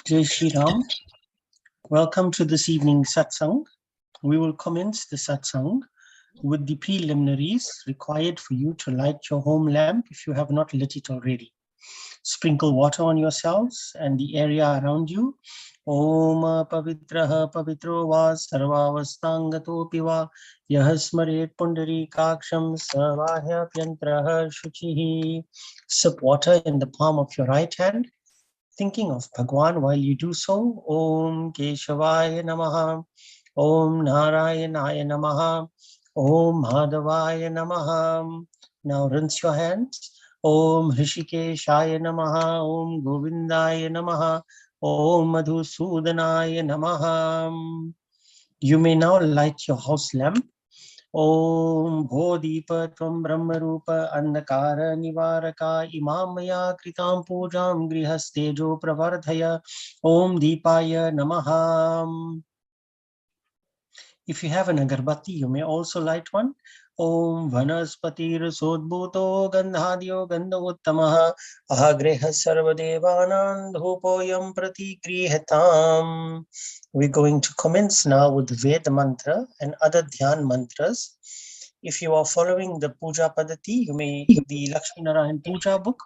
Jai Shri Ram. Welcome to this evening's Satsang. We will commence the Satsang with the preliminaries required for you to light your home lamp if you have not lit it already. Sprinkle water on yourselves and the area around you. Om pavitraha pavitro va sarvavastangatopi va yah smaret pundarikaksham sarvahya pyantraha shuchihi. Sip water in the palm of your right hand, thinking of Bhagwan while you do so. Om Keshavaya Namaha, Om Narayanaya Namaha, Om Madhavaya Namaha. Now rinse your hands. Om Hrishikeshaya Namaha, Om Govindaya Namaha, Om Madhusudanaya Namaha. You may now light your house lamp. Om Bodhipa Tvam Brahma Rupa Andhakara Nivaraka Imamaya Kritam Pujam Grihastejo Pravardhaya Om Deepaya Namaha. If you have an agarbatti, you may also light one. Om Vanaspatir Sodbhuto Gandhadyo Gandhauttamaha Ahagreha Sarvadevanan Dhupoyam Pratikrihatam. We're going to commence now with Ved mantra and other Dhyan mantras. If you are following the Puja Padati, the Lakshmi Narayan Puja book,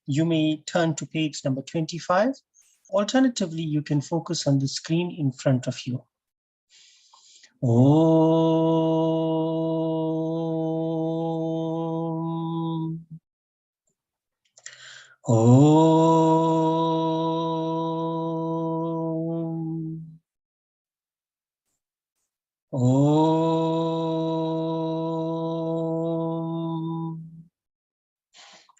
you may turn to page number 25. Alternatively, you can focus on the screen in front of you. Om. Om. Om.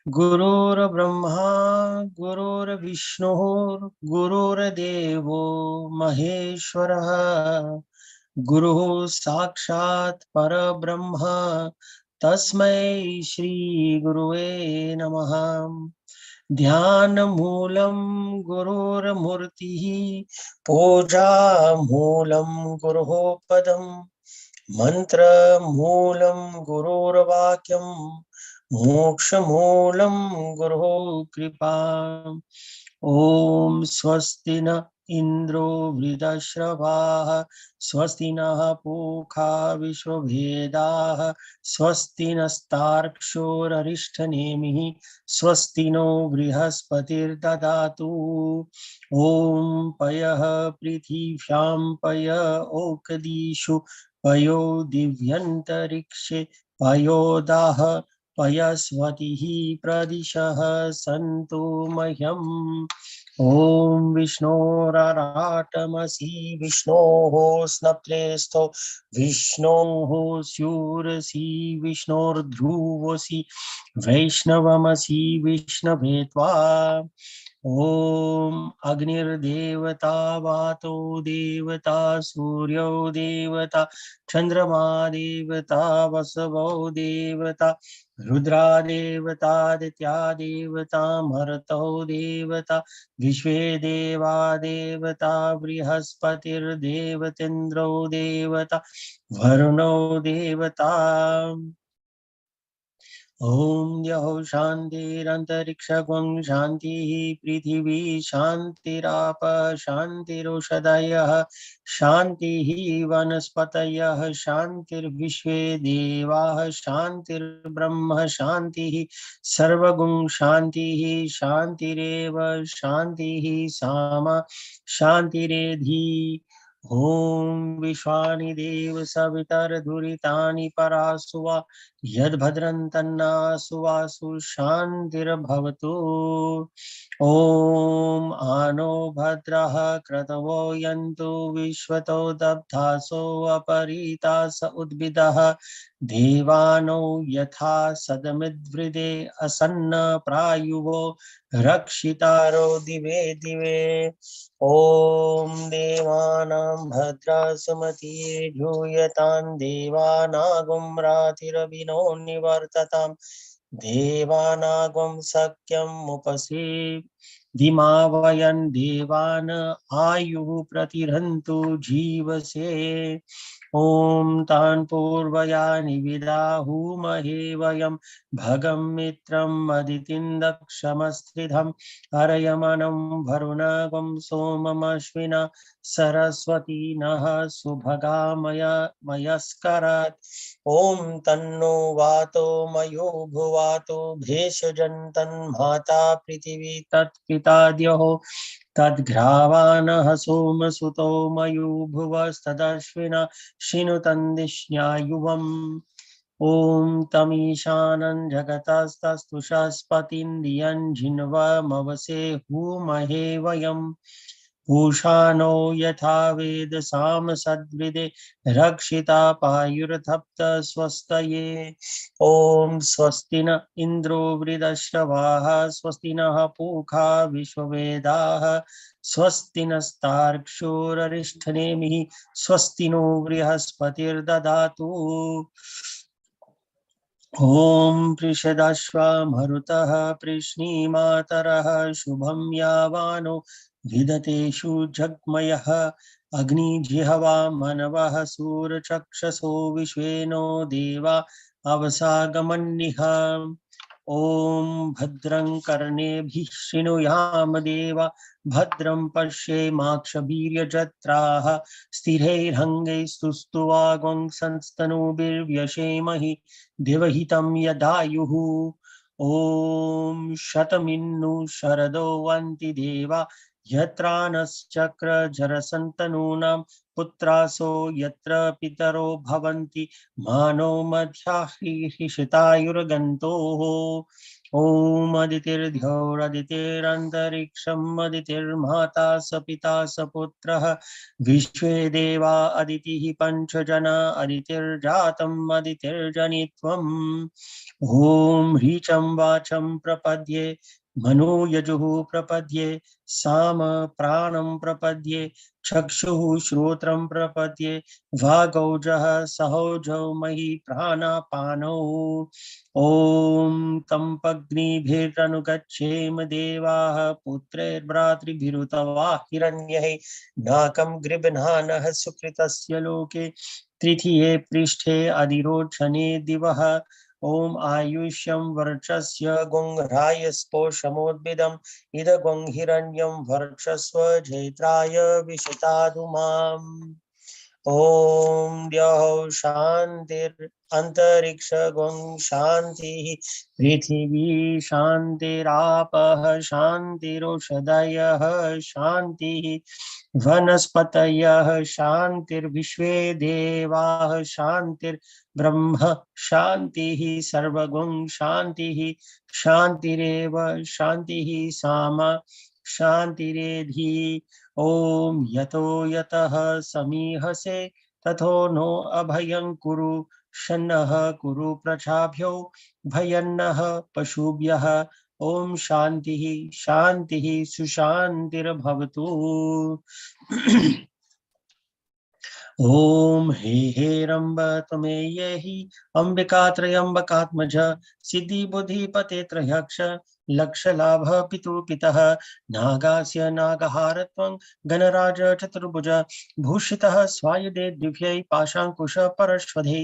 Gurur Brahma, Gurur Vishnu, Gurur Devo Maheshwara, Guru Sakshat Parabrahma, Tasmai Shri Guruve Namaha. Dhyan Moolam Gurur Murti, Puja Moolam Guru Padam, Mantra Moolam Gurur Vakyam, Moksha Moolam Guru Kripa. Om Swastina Indro Vridashravaha Swastina Pukha Vishwabhedaha Swastina Starkshor Arishthanemihi Swastino Vrihaspatir Dadatu. Om Payah Prithivsham Paya Okadishu Payo Divyantarikshe Payodaha Payasvatihi Pradishaha Santu Mahyam. Om Vishnoratamasi Vishnoho Snaptresto Vishnoho Syurasi Vishnordhruvosi Vaishnavamasi Vishnavetva. Om Agnir Devata Vato Devata Suryo Devata Chandrama Devata Vasavo Devata Rudra Devata Ditya Devata Marato Devata Vishwe Deva Devata Vrihaspatir Devatindro Devata Varuno Devata. Om Yaho Shantirantariksha Shanti Prithivi Shantirapa Shantiroshadayah Shanti Vanaspatayah Shantir Vishwe Devah Shantir Brahma Shanti Sarvagung Shanti Shantireva Shanti Sama Shantiredhi. Om Vishwani Deva Savitar Duritani Parasuva Yad Bhadran Tanna Suvasu Shantir Bhavatu. Om Ano Bhadraha Kratavo Yantu Vishwato Dabdhaso Aparitasa Udbidaha Devano Yatha Sadamidvride Asanna Prayuvo Rakshitaro Dive Dive. Om Devanam Bhadra Sumati Juyatan Devanagum Ratirabhino Nivartatam Devanagum Sakyam Upasi धिमावयन् देवान् आयुः प्रतिरन्तु जीवसे। ॐ तान् पूर्वयानि विदाहुमहे वयं भगं मित्रम् अदितिं दक्षमस्त्रिधम् अर्यमनं वरुणगं सोममश्विना सरस्वती नः सुभगामयस्करात्। ॐ तन्नो वातो मयो भुवातो भेषजन्तन्माता पृथिवी तत्पिताद्योः तद्घ्रावानः सोमसुतो मयूभुवस्तदश्विना शिनुतन्दिष्ण्यायुवम्। ॐ तमीशानं जगतस्तस्तुषस्पतिन्द्रियं जिन्वमवसे हूमहे वयम्। पूषाणो यथा वेद साम सद्विदे रक्षिता पायुर्धप्त स्वस्तये। ॐ स्वस्ति न इन्द्रो वृद्धश्रवाः स्वस्ति नः पूषा विश्ववेदाः स्वस्ति नस्तार्क्ष्योररिष्ठनेमिः स्वस्ति नो बृहस्पतिर्दधातु। ॐ पृषदश्व मरुतः पृश्नीमातरः शुभं यावानो विदतेषु जग्मयः अग्निजिह्वा मनवः सूरचक्षसो विश्वेनो देवा अवसागमन्निः। ॐ भद्रं कर्णेभिः शृणुयाम देवा भद्रं पश्येमाक्षवीर्यजत्राः स्थिरैरङ्गैस्तुष्ट्वागुंसस्तनूभिर्व्यसेमहि देवहितं यदायुः। ॐ शतमिन्नु शरदो वन्ति देवा यत्र नश्चक्रजरसन्तनूनां पुत्रासो यत्र पितरो भवन्ति मानो मध्याह्निशितायुर्गन्तोः। ॐ अदितिर्द्यौरदितिरन्तरिक्षम् अदितिर्माता स पिता स पुत्रः विश्वे देवा अदितिः पञ्चजना अदितिर्जातम् अदितिर्जनित्वम्। ॐ ह्रीचं वाचं प्रपद्ये मनोयजुः प्रपद्ये साम प्राणं प्रपद्ये चक्षुः श्रोत्रं प्रपद्ये वागौजः सहोजौ मही प्राणापानौ। ॐ तम्पग्निभिरनुगच्छेम देवाः पुत्रैर्भ्रातृभिरुतवा हिरण्यैः नाकं गृह्णानः सुकृतस्य लोके तृतीये पृष्ठे अधिरोचने दिवः। ॐ आयुष्यं वर्चस्य गुंहराय स्पोषमोद्भिदम् इदगुं हिरण्यं वर्चस्व जैत्राय विशतादुमाम्। ॐ द्यौः शान्तिरन्तरिक्षगुं शान्तिः पृथिवी शान्तिरापः शान्तिरोषधयः शान्तिः वनस्पतयः शान्तिर्विश्वे देवाः शान्तिर्ब्रह्म शान्तिः सर्वगुं शान्तिः शान्तिरेव शान्तिः सामा शान्तिरेधि। ॐ यतो यतः समीहसे ततो नो अभयं कुरु शन्नः कुरु प्रजाभ्यो भयन्नः पशुभ्यः। ॐ शान्तिः शान्तिः सुशान्तिर्भवतु। ॐ हे रम्ब त्वमेयहि अम्बिका त्रयम्बकात्मज सिद्धि बुद्धिपते त्रयक्ष लक्षलाभ पितुपितः नागास्य नागहारत्वं गणराज चतुर्भुज भूषितः स्वायुधे दिव्यै पाशाङ्कुश परश्वधे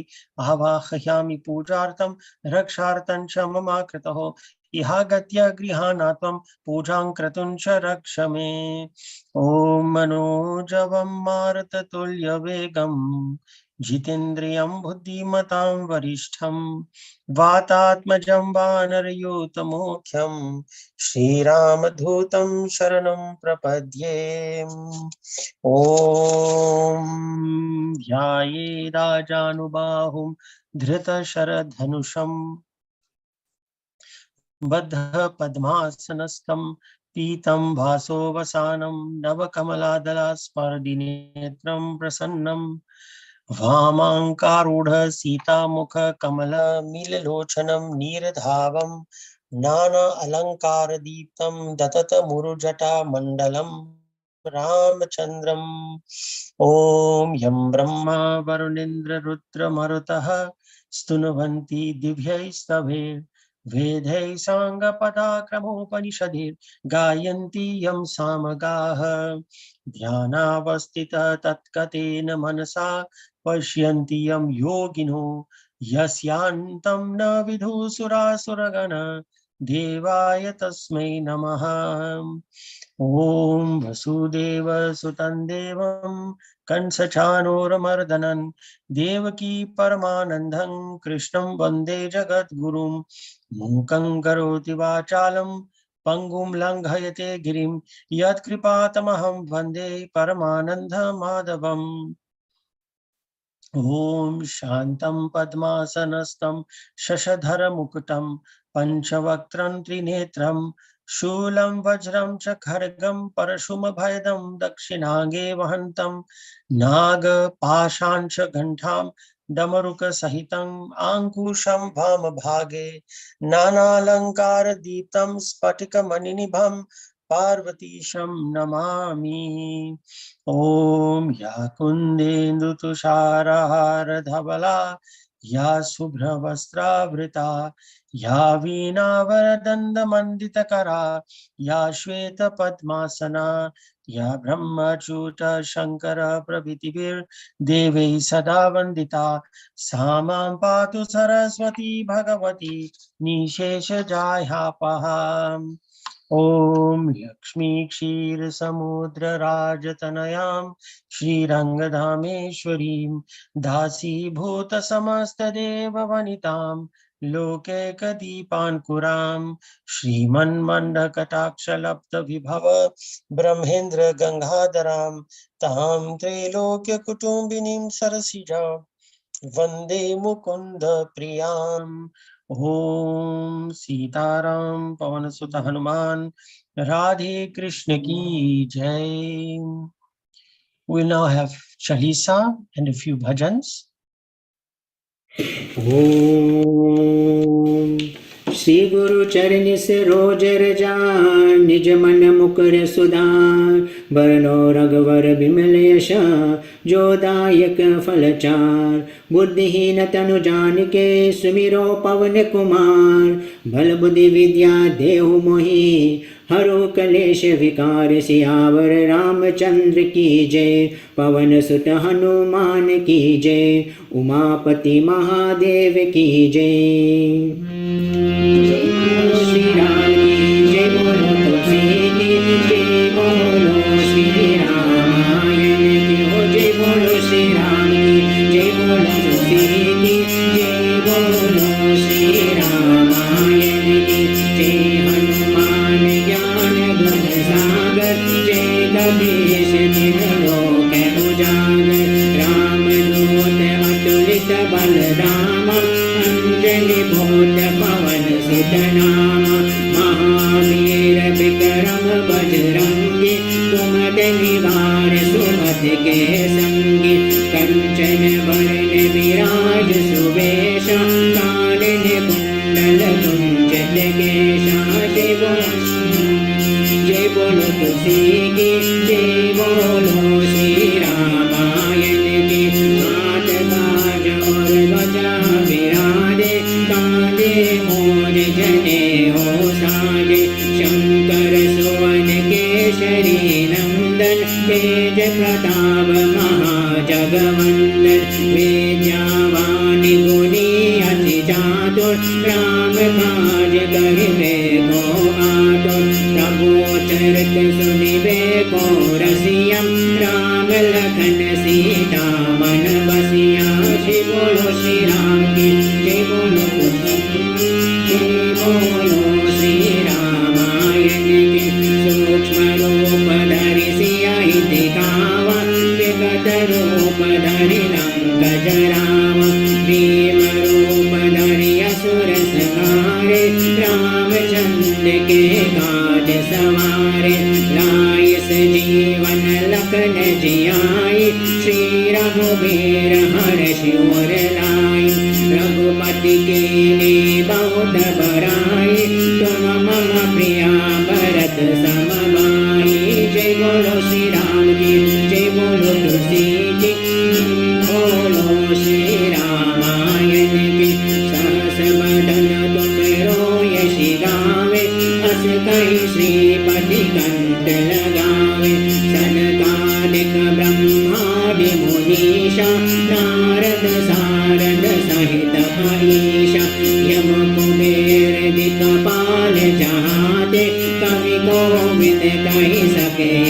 आवाहयामि पूजार्थं रक्षार्थं च ममाकृतः इहागत्य गृहाणात्वं पूजां क्रतुं च रक्ष मे। ॐ मनोजवं मारुततुल्यवेगं जितेन्द्रियं बुद्धिमतां वरिष्ठं वातात्मजं वानरयूतमुख्यं श्रीरामदूतं शरणं प्रपद्ये। ॐ ध्यायेदाजानुबाहुं धृतशरधनुषं बद्धपद्मासनस्थं पीतं भासोऽवसानं नवकमलादलस्पर्धिनेत्रं प्रसन्नं वामाङ्कारूढ सीतामुखकमलमीललोचनं नीरधावं नाना अलङ्कारदीप्तं दततमुरुजटामण्डलं रामचन्द्रम्। ॐ यं ब्रह्मा वरुणेन्द्र रुद्रमरुतः स्तुन्वन्ति दिव्यैस्तवैः वेदै साङ्गपदाक्रमोपनिषदे गायन्ति यं सामगाः ध्यानावस्थितः तत्कतेन मनसा पश्यन्ति यं योगिनो यस्यान्तं न विदुसुरासुरगण देवाय तस्मै नमः। ॐ वसुदेवसुतं देवं कंसचाणूरमर्दनं देवकी परमानन्दं कृष्णं वन्दे जगद्गुरुं मूकं करोति वाचालं पंगुं लङ्घयते गिरिं यत्कृपातमहं वन्दे परमानन्दमाधवम्। ॐ शान्तं पद्मासनस्थं शशधरमुकुटं पञ्चवक्त्रं त्रिनेत्रं शूलं वज्रं च खड्गं परशुमभयदं दक्षिणाङ्गे वहन्तं नागपाशाञ्च घण्टां डमरुकसहितम् आङ्कुशं वामभागे नानालङ्कारदीप्तं स्फटिकमणिनिभं पार्वतीशं नमामि। ॐ या कुन्देन्दुतुषारहारधवला या शुभ्रवस्त्रावृता या वीणावरदण्डमण्डितकरा या श्वेतपद्मासना या ब्रह्मच्युतशङ्करप्रभृतिभिर्देवैः सदा वन्दिता सा मां पातु सरस्वती भगवती निःशेषजाह्यापहा। ॐ लक्ष्मी क्षीरसमुद्रराजतनयां श्रीरङ्गधामेश्वरीं दासीभूतसमस्तदेववनितां लोकैकदीपाङ्कुरां श्रीमन्मण्डकटाक्षलब्धविभव ब्रह्मेन्द्रगङ्गाधरां तां त्रैलोक्यकुटुम्बिनीं सरसिजां वन्दे मुकुन्द प्रियाम्। ओम सीताराम पवन सुत हनुमान राधे कृष्ण की जय। We now have Chalisa and a few bhajans. ओम श्री गुरु चरण सरोज रजा निज मन मुकुर सुधार बरनो रघुवर बिमल यश जोदायक फलचार बुद्धिहीन तनु जानिके सुमिरो पवन कुमार बल बुद्धि विद्या देहु मोहि हरो कलेश विकार सियावर रामचंद्र की जय पवन सुत हनुमान की जय उमापति महादेव की जय। श्री राम की जय बोलो तुलसी की जय बोलो श्री रामायण की हो जय बोलो श्री राम की जय बोलो तुलसी की जय बोलो श्री रामायण की जय हनुमान ज्ञान गुण सागर जय कपीश तिन्ह लोक उजागर राम दूत अतुलित बलधाम अंजनी भूत पवन सुत नाम महावीर विक्रम बजरंगी कुमति निवार सुमति के संगी कंचन वरण विराज सुवेश कानन कुंडल कुंचित केशा जय बोलो तुलसी की जय बोलो श्री रामायण की हाथ बाज और ध्वजा विराजे कांधे मोर जने हो साजे शंकर सुवन केसरी नंदन तेज प्रताप महाजगवंदन विद्यावान गुणी अति चातुर राम काज करिबे को आतुर प्रभु चरित सुनिबे को रसियम राम लखन सीता मन बसिया श्री बोलो श्री राम की जय बोलो जय बोलो श्री रामायण की सूक्ष्म रूप धरि सिया दिखावा विकट रूप धरि लंक जरावा भीम रूप धरि असुर संहारे रामचंद्र के काज सवारे लाय सजीवन लखन जियाई श्री रघुवीर हर्षि उर लाई रघुपति के ने बहुत बड़ाई तुम मम प्रिया भरत सम भाई जय बोलो श्री राम की जय बोलो तुलसी की बोलो श्री रामायण की सहस बदन तुम रो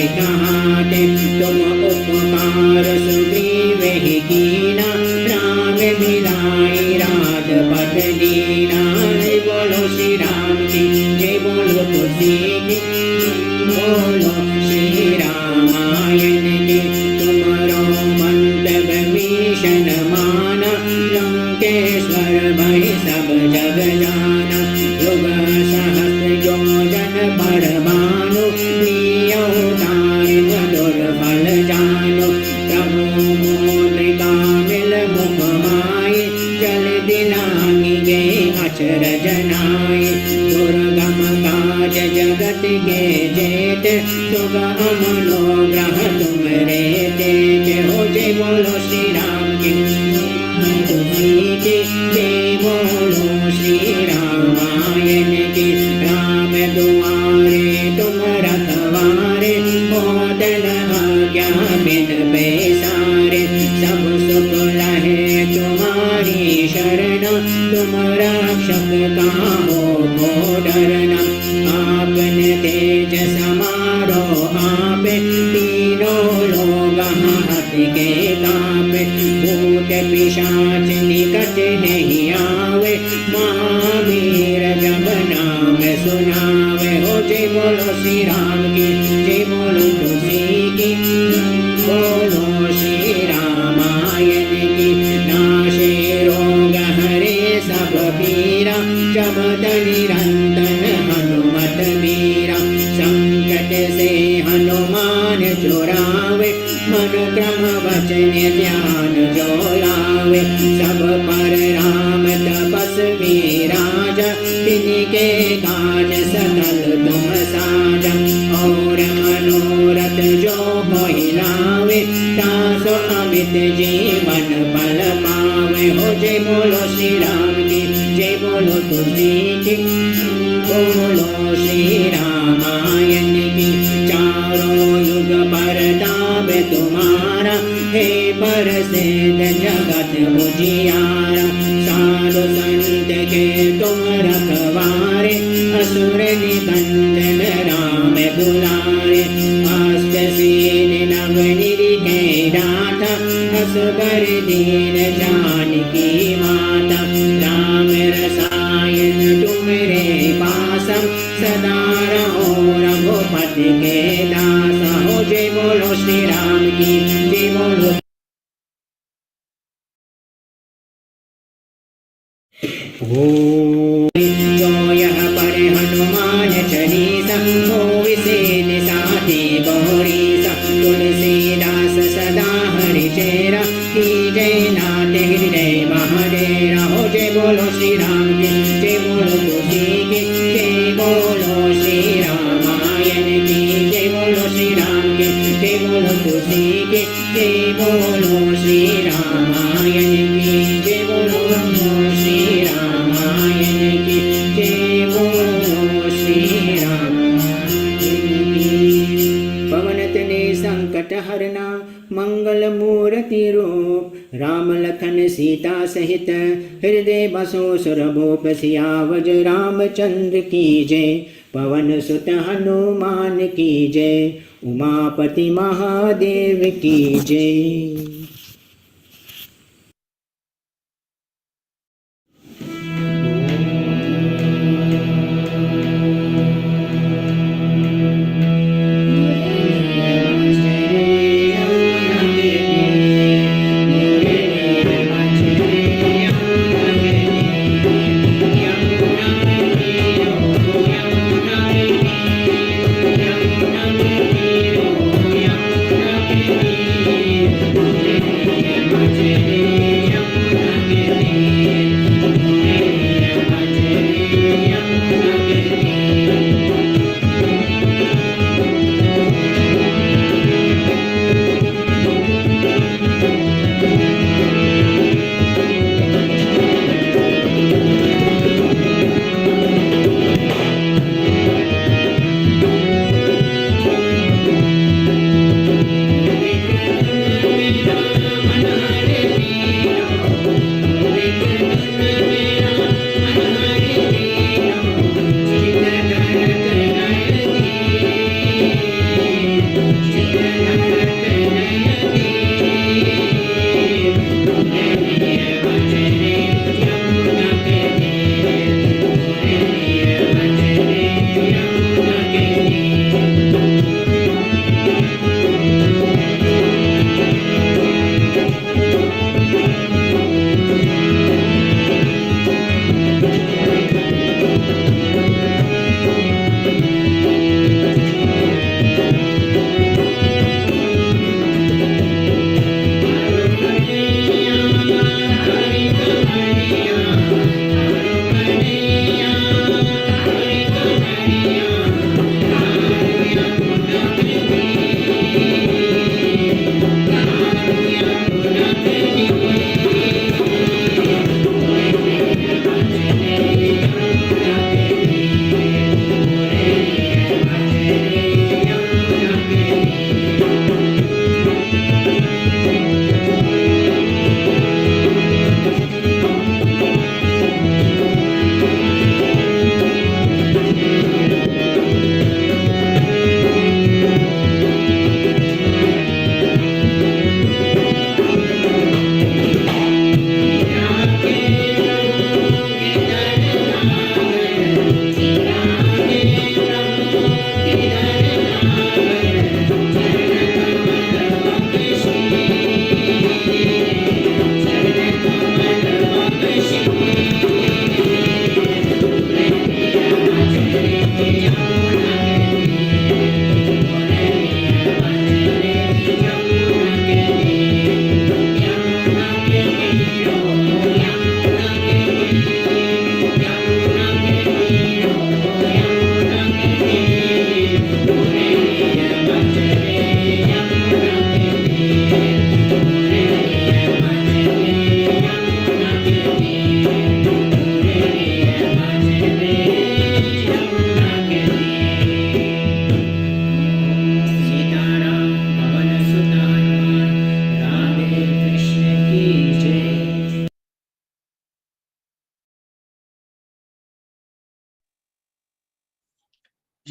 कहाते, तुम उपकार सुग्रीव ही कीना, राम मिलाई राजपद दीना। जय बोलो श्री राम की, जय बोलो तुलसी की, बोलो श्री रामायण की। तुमरो मंतव्य भीषण माना, लंकेश्वर भय सब जग जाना। युग सहस्र योजन पर भानु, लियो तारिम दुर्फल जानो। प्रभु मोद्रिका मिल मुख माहि, जल दिलांगी गे अचरज नाहि। दुर्गम काज जगत के जेत, सुगम मनोग्रह तुमरे तेज हो। जय बोलो श्री राम की, तुलसी की, जय बोलो श्री रामायण की। राम दुआरे तुम रखवारे, होतन आज्ञा बिन पैसारे। सब सुख लहे तुम्हारी शरण, तुम रक्षक काहो को डरना। आपने तेज समारो आपे, तीनों लोग हाथ के कापे। भूत पिशाच निकट नहीं आवे, महावीर जब नाम सुनावे हो। जय बोलो श्री राम की, जय बोलो तुलसी की, बोलो श्री रामायण की। नाशे रोग हरे सब पीरा, जपत निरंतर हनुमत मीरा। संकट से हनुमान छुड़ावे, मन क्रम वचन ध्यान जो लावे। सब पर राम तपस्वी राजा, तिनके काज सकल तुम साजा। और मनोरथ जो कोई लावे, तासो अमित जीवन फल पावे हो। जय बोलो श्री राम की, जय बोलो तुलसी की, बोलो श्री रामायण की। चारों युग परताप तुम्हारा, हे परसिद्ध जगत उजियारा। साधु संत के तुम रखवारे, असुर निकंदन राम दुलारे। अष्ट सीन नव निरखे दाता, असबर दीन जानकी माता। राम रसायन तुमरे पासम, सदा रहो रघुपति के दासा हो। जय बोलो श्री राम की, जय बोलो। जो यह पढ़े हनुमान चालीसा, होय सेठ साथी गौरीसा। तुलसीदास सदा हरि चेरा, कीजय नाथ हृदय महाडेरा हो। जय बोलो श्री राम की, जय बोलो तुलसी की, जय बोलो श्री रामायण की। जय बोलो श्री राम की, जय बोलो तुलसी की, जय बोलो श्री रामायण की। जय बोलो श्री रामायण की, जय बोलो श्री रामायण की। पवन तनय संकट हरना, मंगल मूर्ति रूप। राम लखन सीता सहित, हृदय बसो सुरभूप। सियावर रामचंद्र की जय, पवन सुत हनुमान की जय। उमापति महादेव की जय।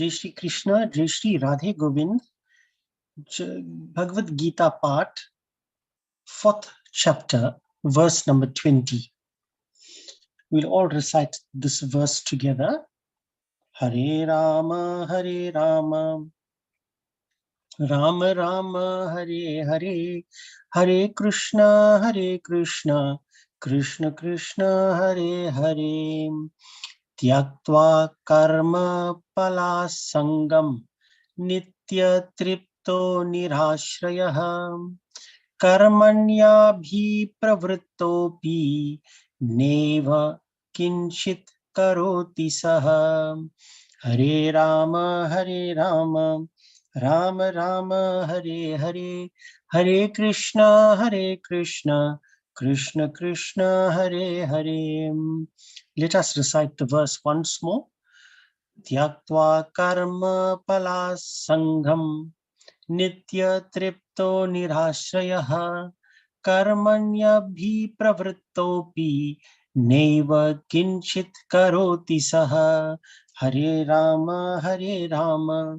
Jai Shri Krishna, Jai Shri Radhe Govind, Bhagavad Gita part, 4th chapter, verse number 20. We'll all recite this verse together. Hare Rama, Hare Rama, Rama Rama, Hare Hare, Hare Krishna, Krishna Krishna, Hare Hare. Tyaktva karma pala sangam, nitya tripto nirashrayah, karmanyabhi pravrittopi, neva kinchit karoti saha. Hare Rama, Hare Rama, Rama Rama, Hare Hare, Hare Krishna, Krishna Krishna, Hare Hare. Let us recite the verse once more. Tyaktva karma pala sangham, nitya tripto nirashrayah, karmanyabhi pravrittopi, neva kinchit karoti saha. Hare Rama, Hare Rama,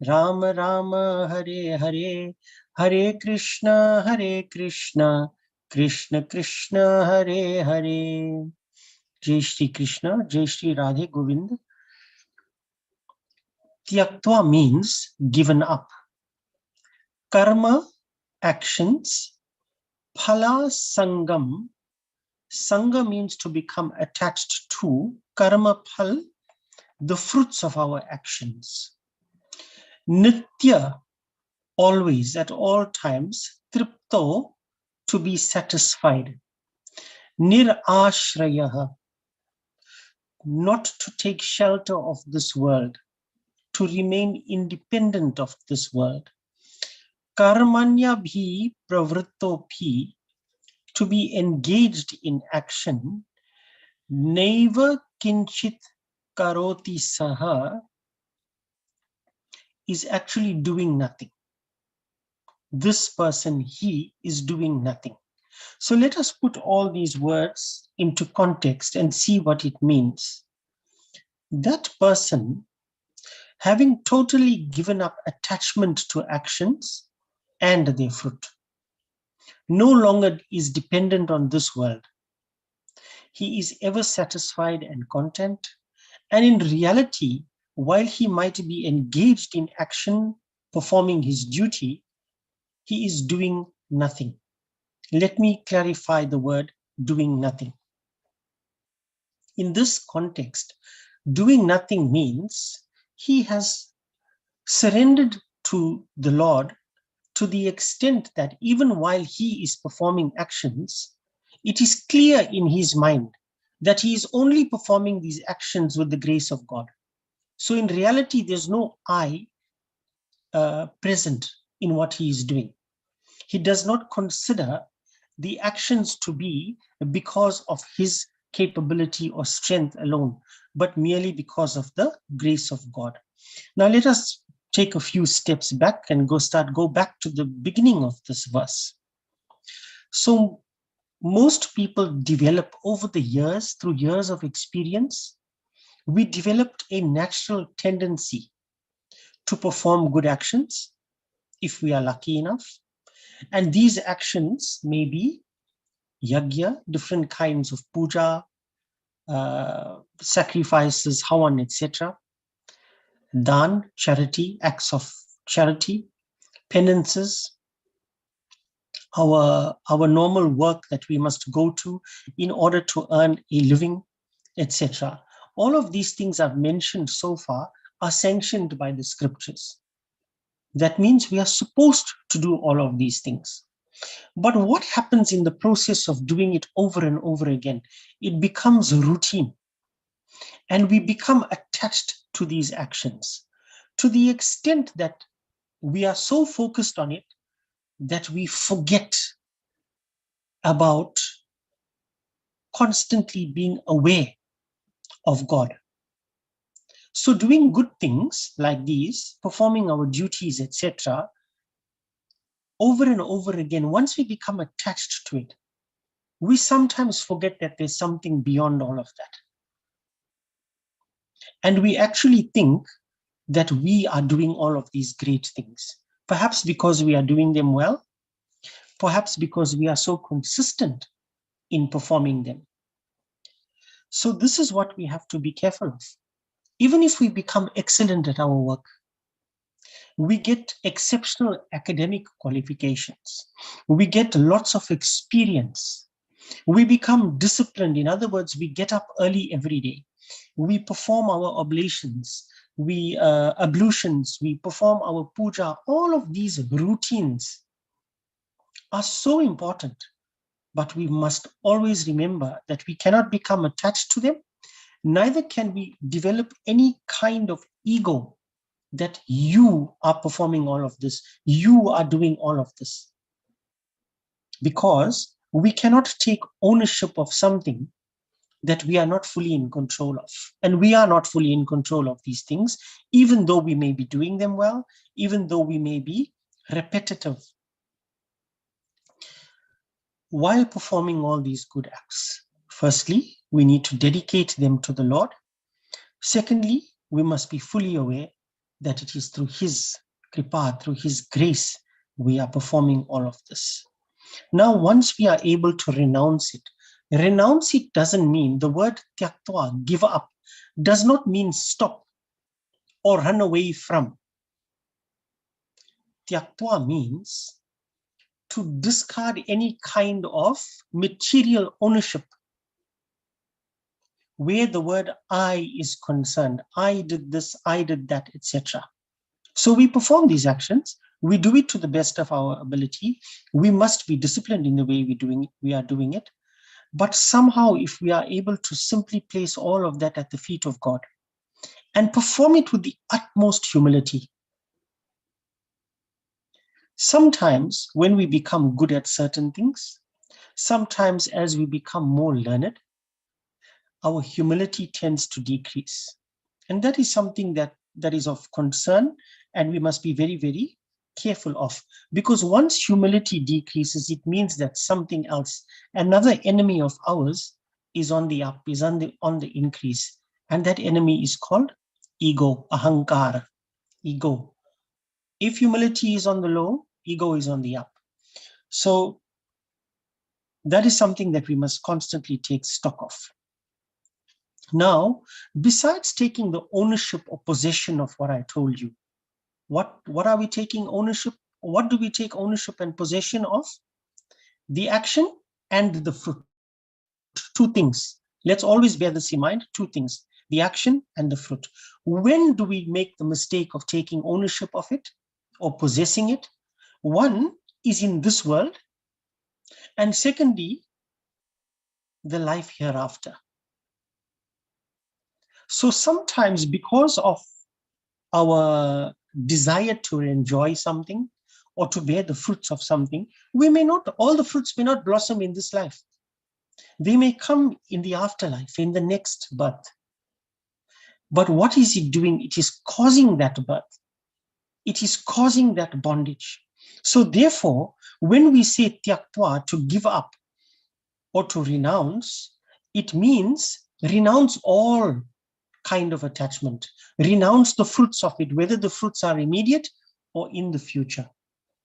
Rama Rama, Hare Hare, Hare Krishna, Krishna Krishna, Hare Hare. Jai Shri Krishna, Jai Shri Radhe Govind. Tyaktva means given up. Karma, actions. Phala sangam. Sangha means to become attached to. Karma phal, the fruits of our actions. Nitya, always, at all times. Tripto, to be satisfied. Nirashrayah, not to take shelter of this world, to remain independent of this world. Karmanya bhi pravritto bhi, to be engaged in action. Neva kinchit karoti saha, is actually doing nothing. This person, he is doing nothing. So let us put all these words into context and see what it means. That person, having totally given up attachment to actions and their fruit, no longer is dependent on this world. He is ever satisfied and content. And in reality, while he might be engaged in action, performing his duty, he is doing nothing. Let me clarify the word doing nothing. In this context, doing nothing means he has surrendered to the Lord to the extent that even while he is performing actions, it is clear in his mind that he is only performing these actions with the grace of God. So in reality, there's no I present in what he is doing. He does not consider the actions to be because of his capability or strength alone, but merely because of the grace of God. Now let us take a few steps back and go back to the beginning of this verse. So most people develop over the years, through years of experience, we developed a natural tendency to perform good actions if we are lucky enough. And these actions may be yajna, different kinds of puja, sacrifices, havan, etc. Dan, charity, acts of charity, penances, our normal work that we must go to in order to earn a living, etc. All of these things I've mentioned so far are sanctioned by the scriptures. That means we are supposed to do all of these things. But what happens in the process of doing it over and over again? It becomes routine. And we become attached to these actions to the extent that we are so focused on it that we forget about constantly being aware of God. So doing good things like these, performing our duties, etc., over and over again, once we become attached to it, we sometimes forget that there's something beyond all of that. And we actually think that we are doing all of these great things. Perhaps because we are doing them well, perhaps because we are so consistent in performing them. So this is what we have to be careful of. Even if we become excellent at our work, we get exceptional academic qualifications, we get lots of experience, we become disciplined. In other words, we get up early every day, we perform our oblations, ablutions, we perform our puja. All of these routines are so important, but we must always remember that we cannot become attached to them. Neither can we develop any kind of ego that you are performing all of this, you are doing all of this. Because we cannot take ownership of something that we are not fully in control of. And we are not fully in control of these things, even though we may be doing them well, even though we may be repetitive. While performing all these good acts, firstly, we need to dedicate them to the Lord. Secondly, we must be fully aware that it is through His kripa, through His grace, we are performing all of this. Now, once we are able to renounce it doesn't mean, the word tyaktva, give up, does not mean stop or run away from. Tyaktva means to discard any kind of material ownership where the word I is concerned. I did this, I did that, etc. So we perform these actions. We do it to the best of our ability. We must be disciplined in the way we are doing it. But somehow, if we are able to simply place all of that at the feet of God and perform it with the utmost humility, sometimes when we become good at certain things, sometimes as we become more learned, our humility tends to decrease. And that is something that is of concern, and we must be very, very careful of. Because once humility decreases, it means that something else, another enemy of ours, is on the up, is on the increase. And that enemy is called ego, ahankara, ego. If humility is on the low, ego is on the up. So that is something that we must constantly take stock of. Now, besides taking the ownership or possession of what I told you, what are we taking ownership? What do we take ownership and possession of? The action and the fruit. Two things. Let's always bear this in mind. Two things. The action and the fruit. When do we make the mistake of taking ownership of it or possessing it? One is in this world, and secondly, the life hereafter. So sometimes, because of our desire to enjoy something or to bear the fruits of something, all the fruits may not blossom in this life. They may come in the afterlife, in the next birth. But what is it doing? It is causing that birth. It is causing that bondage. So therefore, when we say tyaktva, to give up or to renounce, it means renounce all kind of attachment, renounce the fruits of it, whether the fruits are immediate or in the future.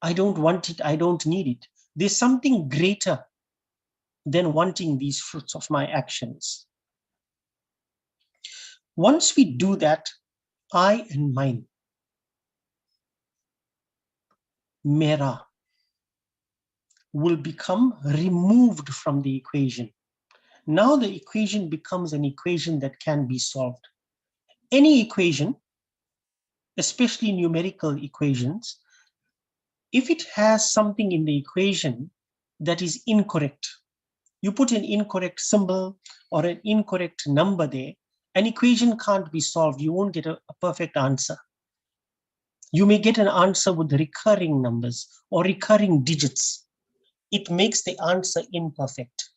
I don't want it, I don't need it. There's something greater than wanting these fruits of my actions. Once we do that, I and mine, mera, will become removed from the equation. Now the equation becomes an equation that can be solved. Any equation, especially numerical equations, if it has something in the equation that is incorrect, you put an incorrect symbol or an incorrect number there, an equation can't be solved. You won't get a perfect answer. You may get an answer with recurring numbers or recurring digits. It makes the answer imperfect.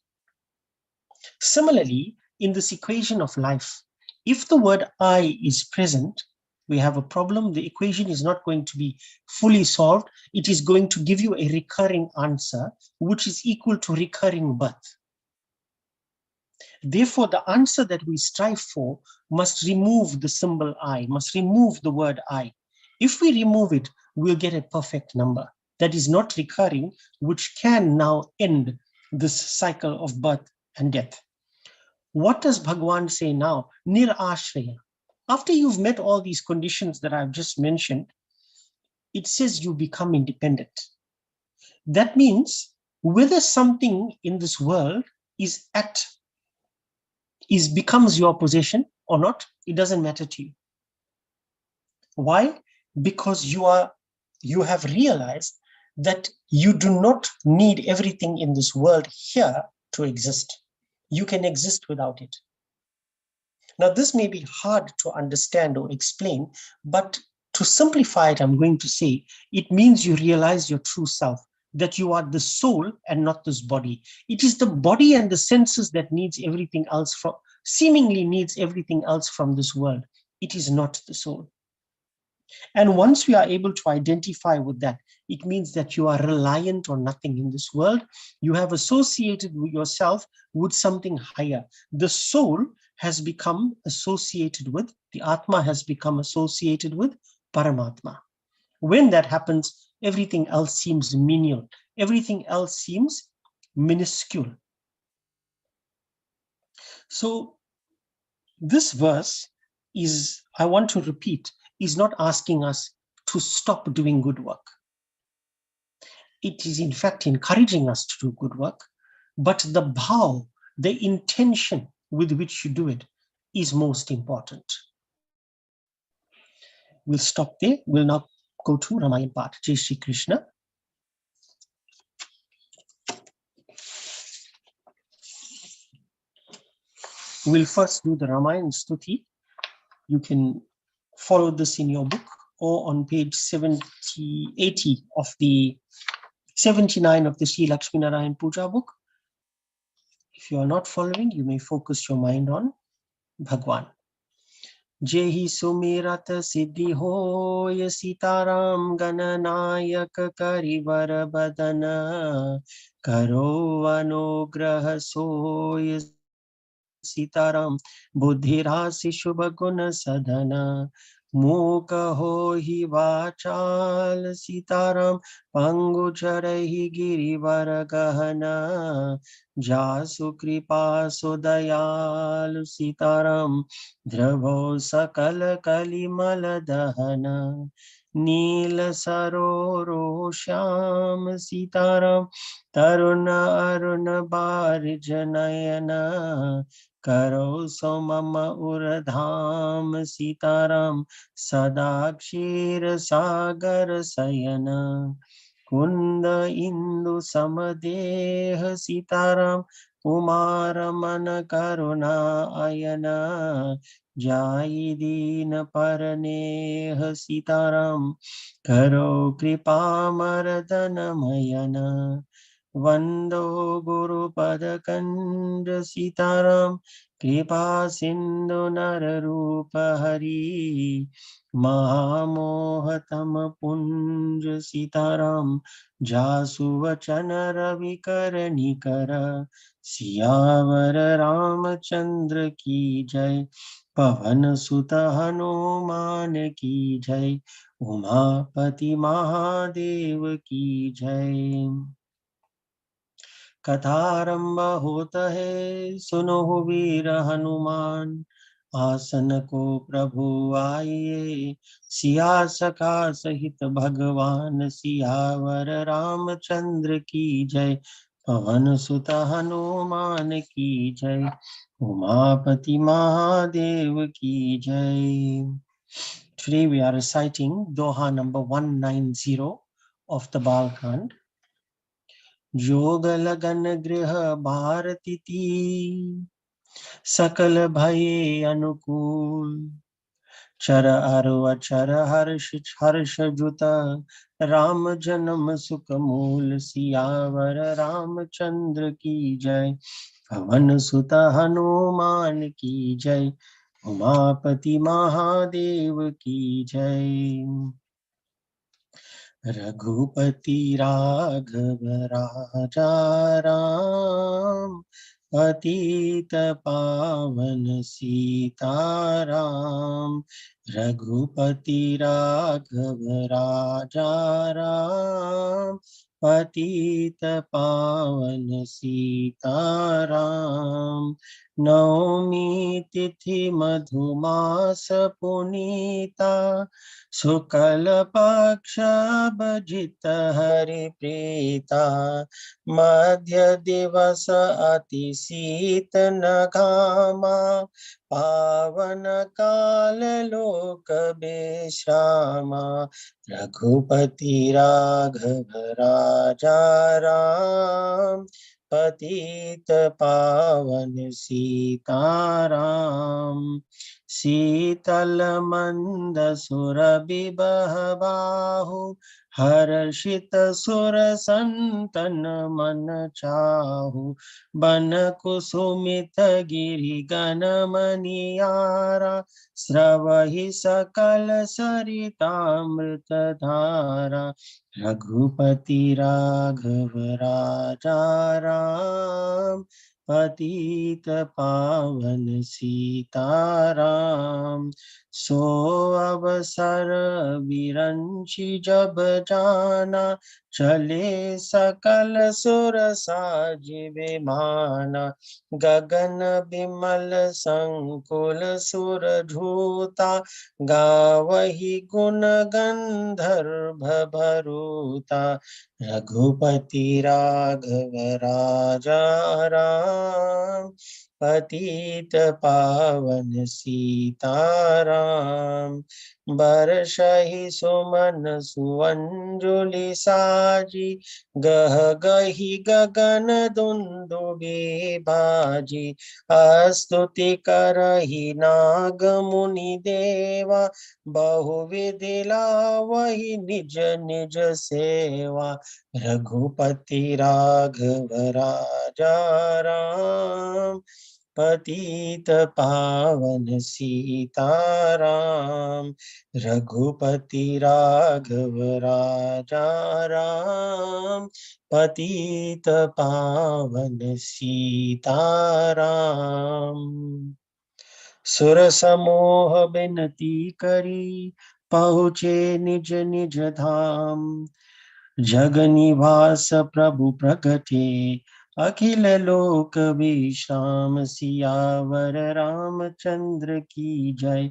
Similarly, in this equation of life, if the word I is present, we have a problem. The equation is not going to be fully solved. It is going to give you a recurring answer, which is equal to recurring birth. Therefore, the answer that we strive for must remove the symbol I, must remove the word I. If we remove it, we'll get a perfect number that is not recurring, which can now end this cycle of birth and death. What does Bhagwan say now? Nirashraya. After you've met all these conditions that I've just mentioned, it says you become independent. That means whether something in this world becomes your possession or not, it doesn't matter to you. Why? Because you have realized that you do not need everything in this world here to exist. You can exist without it. Now, this may be hard to understand or explain, but to simplify it, I'm going to say it means you realize your true self, that you are the soul and not this body. It is the body and the senses that seemingly needs everything else from this world. It is not the soul. And once we are able to identify with that, it means that you are reliant on nothing in this world. You have associated yourself with something higher. The soul has become associated with, the Atma has become associated with Paramatma. When that happens, everything else seems menial. Everything else seems minuscule. So this verse is, I want to repeat, is not asking us to stop doing good work. It is in fact encouraging us to do good work, but the bhav, the intention with which you do it is most important. We'll stop there. We'll now go to Ramayan part. Jai Shri Krishna. We'll first do the Ramayana Stuti. You can follow this in your book or on page 80 of the 79 of the Sri Lakshmi Narayan Puja book. If you are not following, you may focus your mind on Bhagwan. Jehi sumirat siddhi hoy sitaram gananayak karivar badana karo anugrah soy sitaram buddhirasi shubha guna sadhana Muka hohi vachal sitaram pangu charahi girivar gahana jasu kripa sudayal sitaram dravo sakal kalimal dahana नील सरोरो श्याम सीताराम तरुण अरुण बारिज नयन करो सो मम उरधाम सीताराम सदा क्षीर सागर शयन कुंद इंदु समदेह सीताराम कुमार मन करुणा अयन जाई दीन परनेह सीताराम करो कृपा मर्दन मयन वंदो गुरुपद कंज सीताराम कृपा सिंधु नर रूप हरि महामोहतम पुंज सीताराम जासु वचन रवि कर निकर सियावर रामचंद्र की जय पवन सुत हनुमान की जय उमापति महादेव की जय कथारंभ होता है सुनो वीर हनुमान आसन को प्रभु आइए सिया सखा सहित भगवान सियावर रामचंद्र की जय पवन सुत हनुमान की जय उमापति महादेव की जय. Today we are reciting Doha number 190 of the Balkand. योग लगन गृह भारती सकल भये अनुकूल चर अरु अचर हर्ष हर्ष जुत राम जन्म सुख मूल सियावर रामचंद्र की जय पवन सुत हनुमान की जय उमापति महादेव की जय. रघुपति राघव राजा राम पतित पावन सीताराम, रघुपति राघव राजा राम। पतित पावन सीताराम। नवमी तिथि मधुमास पुनीता, शुक्ल पक्ष भजित हरि प्रीता। मध्य दिवस अति शीत न घामा, पावन काल लोक विश्रामा। रघुपति राघव राजा राम, पतित पावन सीताराम। शीतल मंद सुरभि बहबाहु, हर्षित सुर संतन मन चाहु। बन कुसुमित गिरि गन मनियारा, स्रवहि सकल सरितामृत धारा। रघुपति राघव राजा राम, पतित पावन सीताराम। सो अवसर विरंचि जब जाना, चले सकल सुर साज विमाना। गगन बिमल संकुल सुर धूता, गावहि गुण गंधर्व भरूता। रघुपति राघव राजा राम, पतित पावन सीताराम। बरसहि सुमन सुअंजुलि साजी, गह गही गगन दुंदुबि बाजी। स्तुति करहि नाग मुनि देवा, बहुविधि लावहि निज निज सेवा। रघुपति राघव राजा राम, पतित पावन सीताराम। रघुपति राघव राजा राम, पतित पावन सीताराम। सुर समूह बिनती करी, पहुँचे निज निज धाम। जग निवास प्रभु प्रगटे, अखिल लोक विश्राम। सियावर रामचंद्र की जय,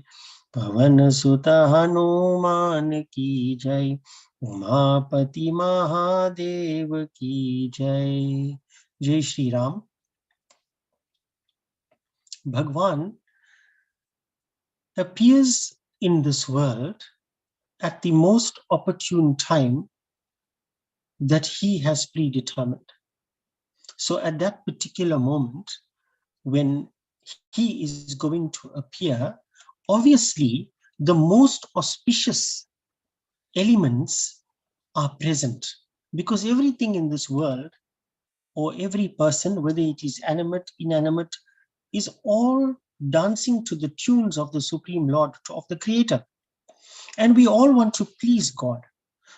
पवन सुत हनुमान की जय। उमापति महादेव की जय। जय श्री राम। भगवान appears in this world at the most opportune time that he has predetermined. So at that particular moment, when he is going to appear, obviously the most auspicious elements are present, because everything in this world, or every person, whether it is animate, inanimate, is all dancing to the tunes of the Supreme Lord, of the Creator. And we all want to please God.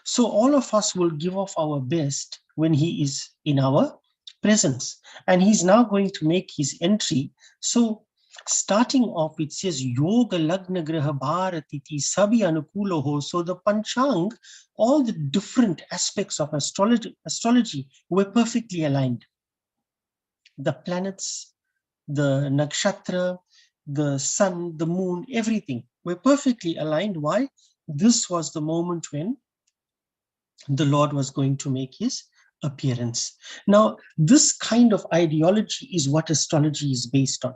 So all of us will give off our best when he is in our presence. And he's now going to make his entry. So starting off, it says, Yoga Lagna Graha Bharatiti Sabi Anukulo Ho. So the Panchang, all the different aspects of astrology were perfectly aligned. The planets, the nakshatra, the sun, the moon, everything were perfectly aligned. Why? This was the moment when the Lord was going to make his appearance. Now, this kind of ideology is what astrology is based on.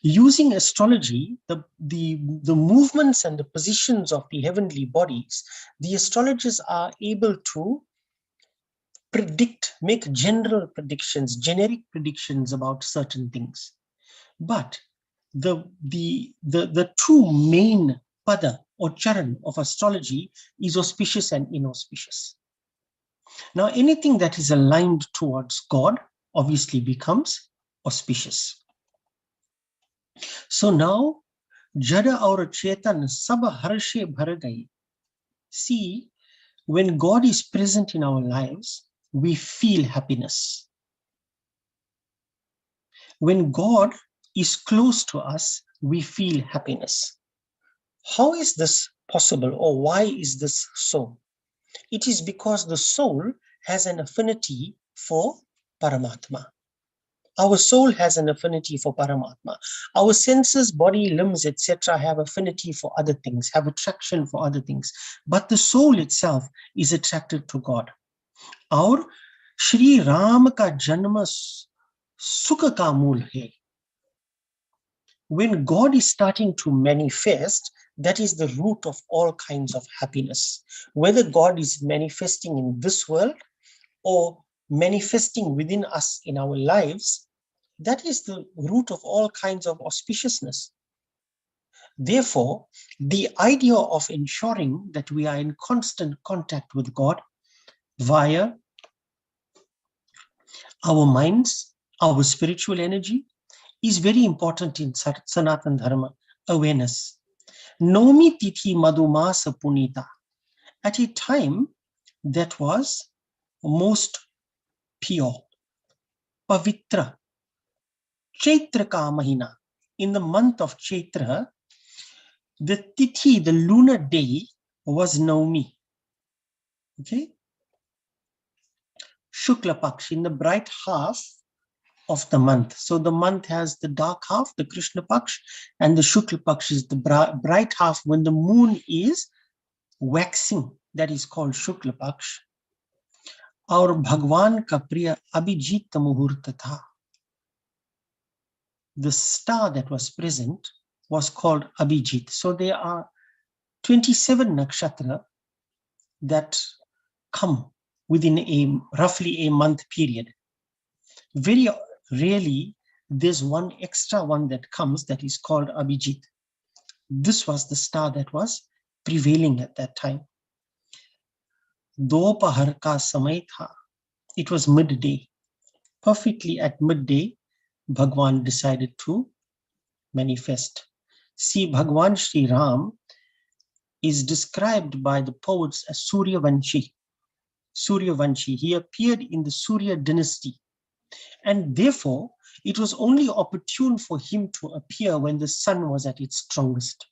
Using astrology, the movements and the positions of the heavenly bodies, the astrologers are able to predict, make general predictions, generic predictions about certain things. But the two main pada or charan of astrology is auspicious and inauspicious. Now, anything that is aligned towards God obviously becomes auspicious. So now, Jada aur Chetan sab harshe bhar gaye. See, when God is present in our lives, we feel happiness. When God is close to us, we feel happiness. How is this possible, or why is this so? It is because the soul has an affinity for Paramatma. Our soul has an affinity for Paramatma. Our senses, body, limbs, etc. have affinity for other things, have attraction for other things. But the soul itself is attracted to God. और श्री राम का जन्म सुख का मूल है. When God is starting to manifest, that is the root of all kinds of happiness. Whether God is manifesting in this world or manifesting within us in our lives, that is the root of all kinds of auspiciousness. Therefore, the idea of ensuring that we are in constant contact with God via our minds, our spiritual energy, is very important in Sanatana Dharma, awareness. Nomi Tithi Madhumasa Punita, at a time that was most pure, Pavitra, Chaitra ka Mahina, in the month of Chaitra, the Tithi, the lunar day, was Naumi. Okay? Shukla Paksh, in the bright half of the month. So the month has the dark half, the Krishna Paksh, and the Shukla Paksh is the bright half when the moon is waxing. That is called Shukla Paksh. Aur Bhagwan ka priya Abhijit Muhurta tha. The star that was present was called Abhijit. So there are 27 nakshatra that come within roughly a month period. Very rarely, there's one extra one that comes that is called Abhijit. This was the star that was prevailing at that time. Dopahar ka samay tha. It was midday. Perfectly at midday, Bhagwan decided to manifest. See, Bhagwan Sri Ram is described by the poets as Suryavanshi. Suryavanshi. He appeared in the Surya dynasty. And therefore, it was only opportune for him to appear when the sun was at its strongest.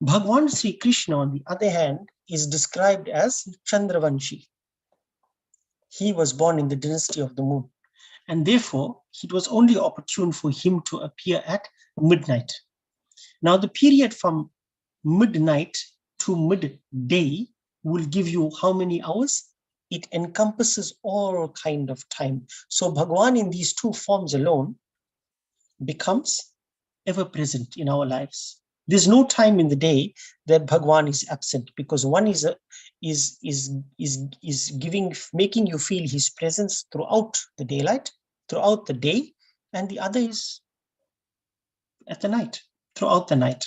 Bhagwan Sri Krishna, on the other hand, is described as Chandravanshi. He was born in the dynasty of the moon. And therefore, it was only opportune for him to appear at midnight. Now, the period from midnight to midday will give you how many hours? It encompasses all kind of time. So Bhagwan in these two forms alone becomes ever present in our lives. There's no time in the day that Bhagwan is absent, because one is making you feel his presence throughout the daylight, throughout the day, and the other is at the night, throughout the night.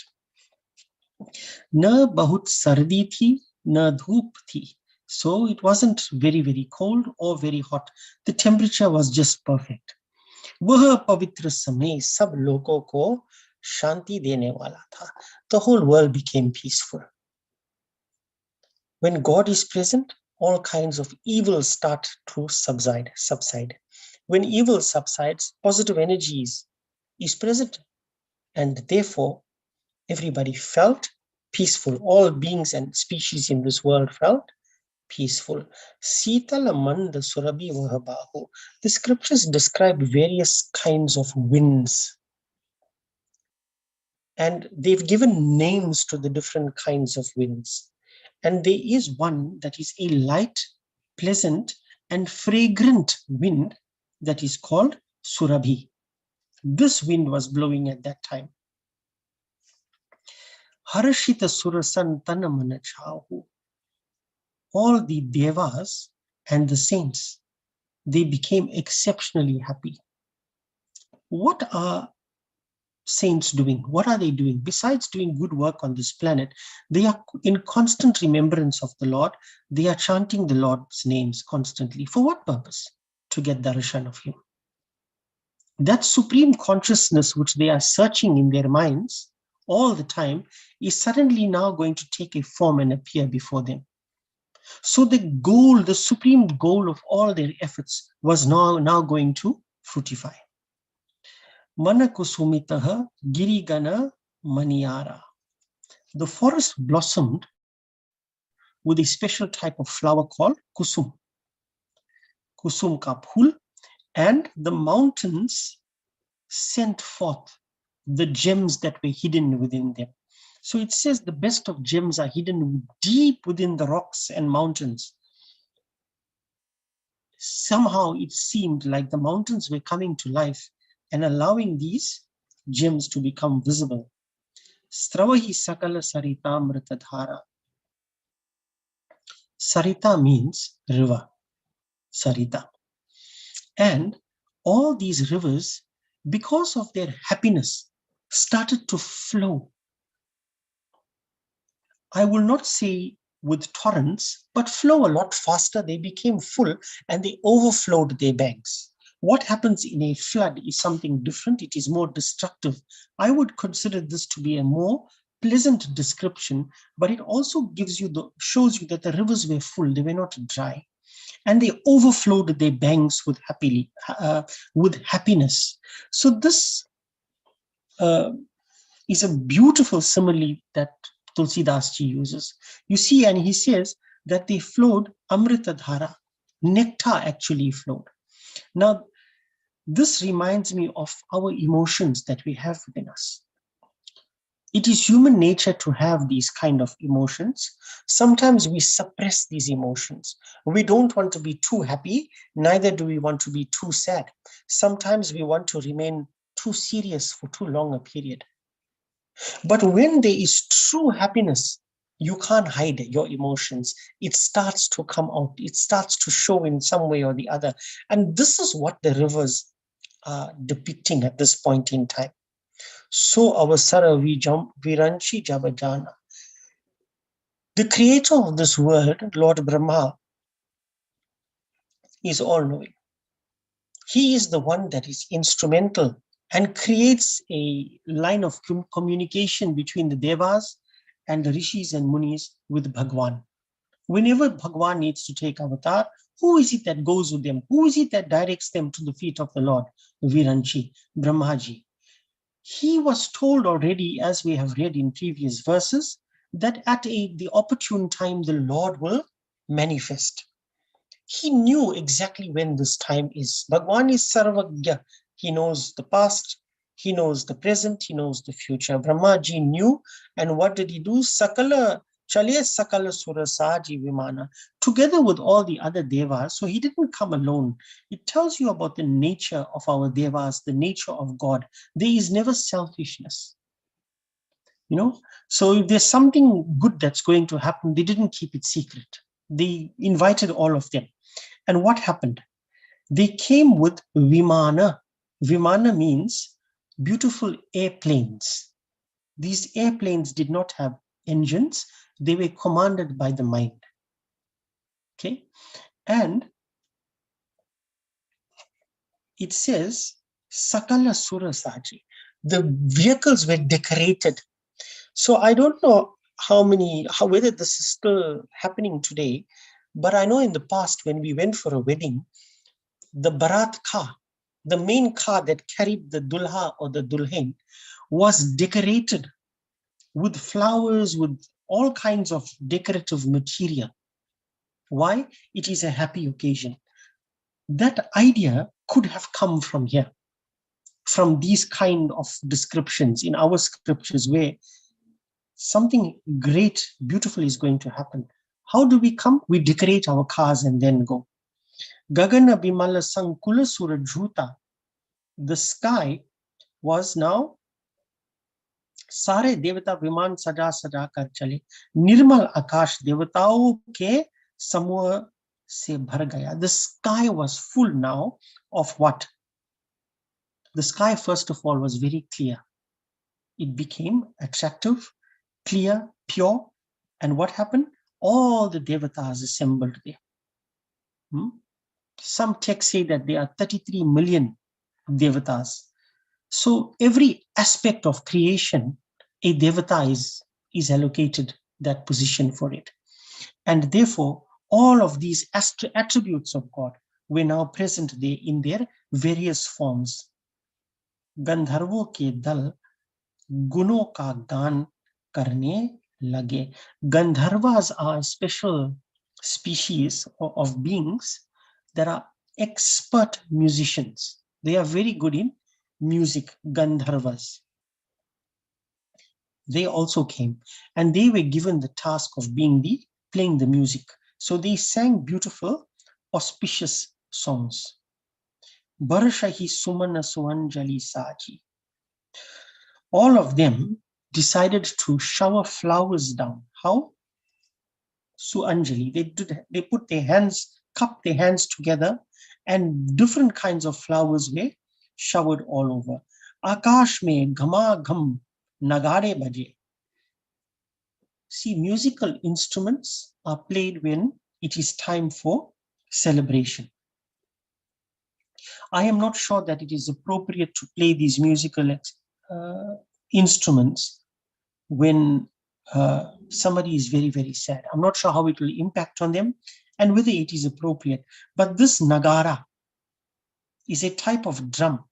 Na bahut sardi thi, na dhoop thi. So it wasn't very, very cold or very hot. The temperature was just perfect. Vah pavitra samay sab logo ko shanti dene wala tha. The whole world became peaceful. When God is present, all kinds of evil start to subside. When evil subsides, positive energy is present. And therefore, everybody felt peaceful. All beings and species in this world felt peaceful. Sitala manda surabhi vahabahu. The scriptures describe various kinds of winds. And they've given names to the different kinds of winds. And there is one that is a light, pleasant, and fragrant wind that is called Surabhi. This wind was blowing at that time. Harashita surasantana manachahu. All the devas and the saints, they became exceptionally happy. What are saints doing? What are they doing? Besides doing good work on this planet, they are in constant remembrance of the Lord. They are chanting the Lord's names constantly. For what purpose? To get darshan of him. That supreme consciousness which they are searching in their minds all the time is suddenly now going to take a form and appear before them. So the goal, the supreme goal of all their efforts was now going to fructify. Manakusumitaha girigana maniara. The forest blossomed with a special type of flower called kusum. Kusum ka phul, and the mountains sent forth the gems that were hidden within them. So it says the best of gems are hidden deep within the rocks and mountains. Somehow it seemed like the mountains were coming to life and allowing these gems to become visible. Stravahi sakala sarita mritadhara. Sarita means river, Sarita. And all these rivers, because of their happiness, started to flow. I will not say with torrents, but flow a lot faster. They became full and they overflowed their banks. What happens in a flood is something different. It is more destructive. I would consider this to be a more pleasant description, but it also gives you shows you that the rivers were full, they were not dry. And they overflowed their banks with happiness. So this is a beautiful simile that Tulsidas ji uses. You see, and he says that they flowed Amrita Dhara. Nectar actually flowed. Now, this reminds me of our emotions that we have within us. It is human nature to have these kind of emotions. Sometimes we suppress these emotions. We don't want to be too happy, neither do we want to be too sad. Sometimes we want to remain too serious for too long a period. But when there is true happiness, you can't hide your emotions. It starts to come out. It starts to show in some way or the other. And this is what the rivers are depicting at this point in time. So avasara viranchi jabajana. The creator of this world, Lord Brahma, is all-knowing. He is the one that is instrumental and creates a line of communication between the devas and the rishis and munis with Bhagwan. Whenever Bhagwan needs to take avatar, who is it that goes with them? Who is it that directs them to the feet of the Lord? Viranchi, Brahmaji. He was told already, as we have read in previous verses, that at the opportune time the Lord will manifest. He knew exactly when this time is. Bhagwan is Sarvagya. He knows the past, he knows the present, he knows the future. Brahmaji knew, and what did he do? Sakala Chale Sakala Surasaji Vimana, together with all the other devas. So he didn't come alone. It tells you about the nature of our devas, the nature of God. There is never selfishness. You know, so if there's something good that's going to happen, they didn't keep it secret. They invited all of them. And what happened? They came with Vimana. Vimana means beautiful airplanes. These airplanes did not have engines. They were commanded by the mind. Okay. And it says, Sakala Surasaji. The vehicles were decorated. So I don't know whether this is still happening today, but I know in the past when we went for a wedding, the Bharat car, the main car that carried the Dulha or the Dulhen, was decorated with flowers, with all kinds of decorative material. Why? It is a happy occasion. That idea could have come from here, from these kind of descriptions in our scriptures where something great, beautiful is going to happen. How do we come? We decorate our cars and then go. Gagana Bimala Sankula Surajhuta. The sky was now Sare Devata Viman Sada Sada Kar Chale. Nirmal Akash Devatao ke Samuha se bhar gaya. The sky was full now of what? The sky, first of all, was very clear. It became attractive, clear, pure. And what happened? All the devatas assembled there. Some texts say that there are 33 million devatas. So every aspect of creation, a devata is allocated that position for it. And therefore, all of these attributes of God were now present there in their various forms. गंधर्वों के दल गुणों का गान करने lage. Gandharvas are a special species of beings that are expert musicians. They are very good in music, Gandharvas. They also came and they were given the task of playing the music. So they sang beautiful, auspicious songs. Barashahi Sumana Suanjali Saji. All of them decided to shower flowers down. How? Suanjali. They put their hands, cupped their hands together, and different kinds of flowers were showered all over. Akash mein ghama gham nagare baje. See, musical instruments are played when it is time for celebration. I am not sure that it is appropriate to play these musical instruments when somebody is very, very sad. I'm not sure how it will impact on them and whether it is appropriate. But this nagara is a type of drum.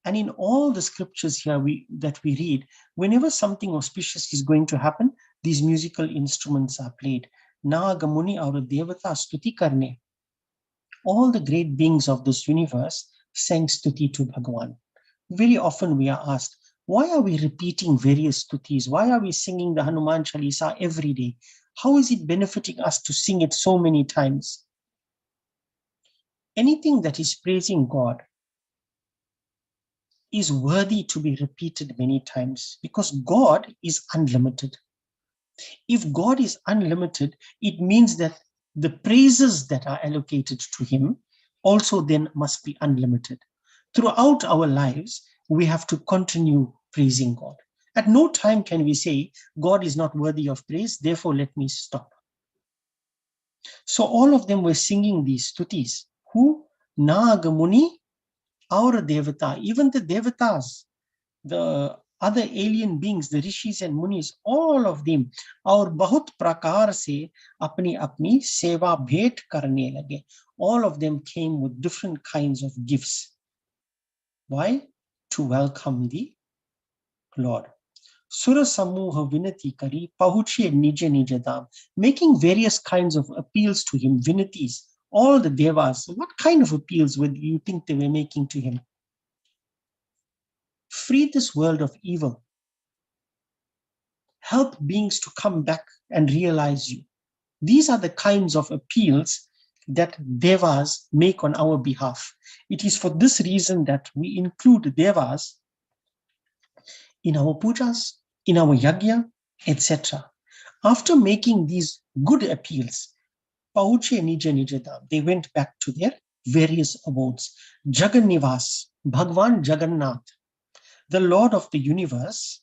And in all the scriptures here that we read, whenever something auspicious is going to happen, these musical instruments are played. Nagamuni aur devata stuti karne. All the great beings of this universe sang stuti to Bhagavan. Very often we are asked, why are we repeating various stutis? Why are we singing the Hanuman Chalisa every day? How is it benefiting us to sing it so many times? Anything that is praising God is worthy to be repeated many times because God is unlimited. If God is unlimited, it means that the praises that are allocated to him also then must be unlimited. Throughout our lives, we have to continue praising God. At no time can we say, God is not worthy of praise, therefore let me stop. So all of them were singing these stutis. Who? Nagamuni, our Devata, even the Devatas, the other alien beings, the Rishis and Munis, all of them, our bahut prakar se apni apni seva bhet karne lage. All of them came with different kinds of gifts. Why? To welcome the Lord. Sura Samuha Vinati Kari Pahuche Nija Nijadam, making various kinds of appeals to him, Vinatis, all the Devas. What kind of appeals would you think they were making to him? Free this world of evil. Help beings to come back and realize you. These are the kinds of appeals that Devas make on our behalf. It is for this reason that we include Devas in our pujas, in our yajna, etc. After making these good appeals, Pauche Nija Nijadam, they went back to their various abodes. Jagannivas, Bhagwan Jagannath, the Lord of the universe,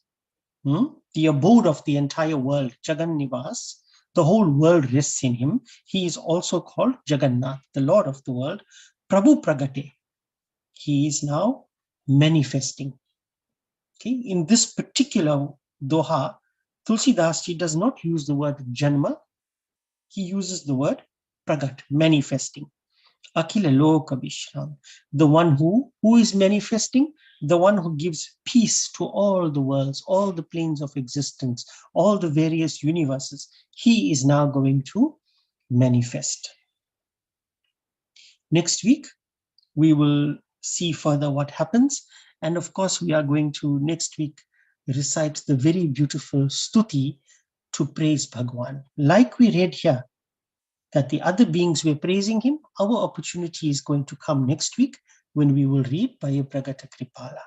the abode of the entire world, Jagannivas, the whole world rests in him. He is also called Jagannath, the Lord of the world. Prabhu Pragate, he is now manifesting. Okay, in this particular doha, Tulsidas ji does not use the word janma, he uses the word pragat, manifesting. Akila Loka Vishram, the one who is manifesting, the one who gives peace to all the worlds, all the planes of existence, all the various universes. He is now going to manifest. Next week, we will see further what happens. And of course, we are going to next week recite the very beautiful stuti to praise Bhagwan. Like we read here, that the other beings were praising him, our opportunity is going to come next week when we will read Bhaya Pragata Kripala.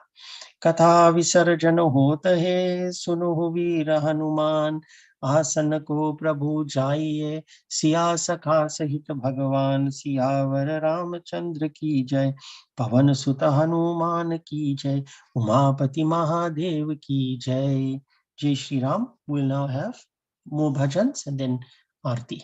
Katha Visarjana Hota Hai, Sunuhu Veera Hanuman, Asana Ko Prabhu Jaiye, Siya Sakha Sahita Bhagavan, Siyavar Ramachandra Ki Jai, Pavan Sutta Hanuman Ki Jai, Umapati Mahadev Ki Jai. Jai Shri Ram. We'll now have more bhajans and then Aarti.